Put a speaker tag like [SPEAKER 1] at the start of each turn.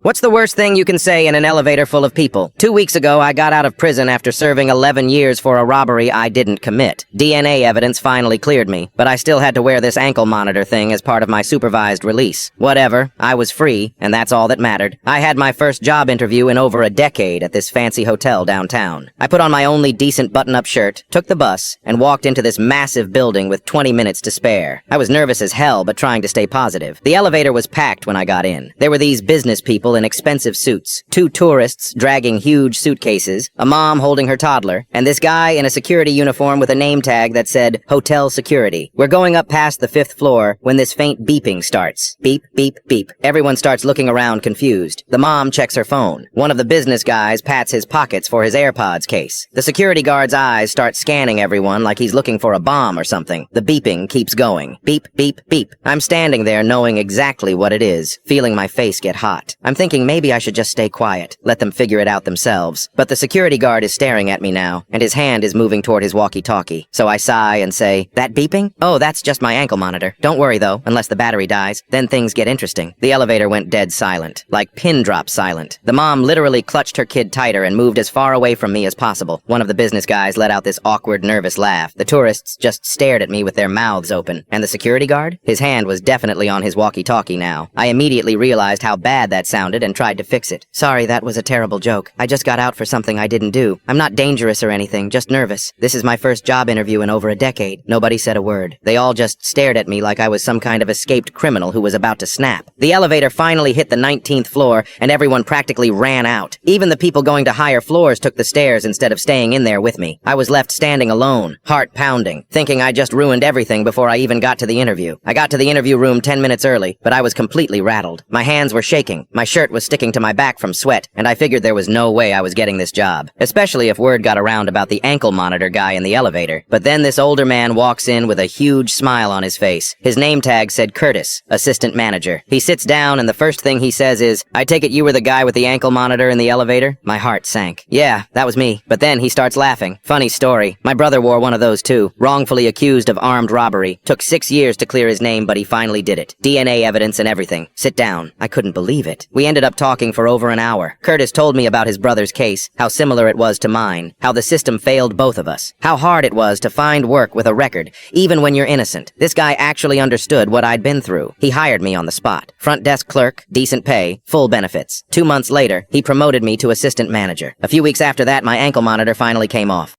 [SPEAKER 1] What's the worst thing you can say in an elevator full of people? 2 weeks ago, I got out of prison after serving 11 years for a robbery I didn't commit. DNA evidence finally cleared me, but I still had to wear this ankle monitor thing as part of my supervised release. Whatever, I was free, and that's all that mattered. I had my first job interview in over a decade at this fancy hotel downtown. I put on my only decent button-up shirt, took the bus, and walked into this massive building with 20 minutes to spare. I was nervous as hell, but trying to stay positive. The elevator was packed when I got in. There were these business people in expensive suits, 2 tourists dragging huge suitcases, a mom holding her toddler, and this guy in a security uniform with a name tag that said Hotel Security. We're going up past the 5th floor when this faint beeping starts. Beep, beep, beep. Everyone starts looking around confused. The mom checks her phone. One of the business guys pats his pockets for his AirPods case. The security guard's eyes start scanning everyone like he's looking for a bomb or something. The beeping keeps going. Beep, beep, beep. I'm standing there knowing exactly what it is, feeling my face get hot. I'm thinking maybe I should just stay quiet, let them figure it out themselves. But the security guard is staring at me now, and his hand is moving toward his walkie-talkie. So I sigh and say, "That beeping? Oh, that's just my ankle monitor. Don't worry though, unless the battery dies. Then things get interesting." The elevator went dead silent, like pin drop silent. The mom literally clutched her kid tighter and moved as far away from me as possible. One of the business guys let out this awkward, nervous laugh. The tourists just stared at me with their mouths open. And the security guard? His hand was definitely on his walkie-talkie now. I immediately realized how bad that sounded and tried to fix it. "Sorry, that was a terrible joke. I just got out for something I didn't do. I'm not dangerous or anything, just nervous. This is my first job interview in over a decade." Nobody said a word. They all just stared at me like I was some kind of escaped criminal who was about to snap. The elevator finally hit the 19th floor, and everyone practically ran out. Even the people going to higher floors took the stairs instead of staying in there with me. I was left standing alone, heart pounding, thinking I just ruined everything before I even got to the interview. I got to the interview room 10 minutes early, but I was completely rattled. My hands were shaking, my shirt was sticking to my back from sweat, and I figured there was no way I was getting this job, especially if word got around about the ankle monitor guy in the elevator. But then this older man walks in with a huge smile on his face. His name tag said Curtis, assistant manager. He sits down and the first thing he says is, "I take it you were the guy with the ankle monitor in the elevator?" My heart sank. Yeah, that was me. But then he starts laughing. Funny story. My brother wore one of those too. Wrongfully accused of armed robbery. Took 6 years to clear his name, but he finally did it. DNA evidence and everything. Sit down. I couldn't believe it. We ended up talking for over an hour. Curtis told me about his brother's case, how similar it was to mine, how the system failed both of us, how hard it was to find work with a record, even when you're innocent. This guy actually understood what I'd been through. He hired me on the spot. Front desk clerk, decent pay, full benefits. 2 months later, he promoted me to assistant manager. A few weeks after that, my ankle monitor finally came off.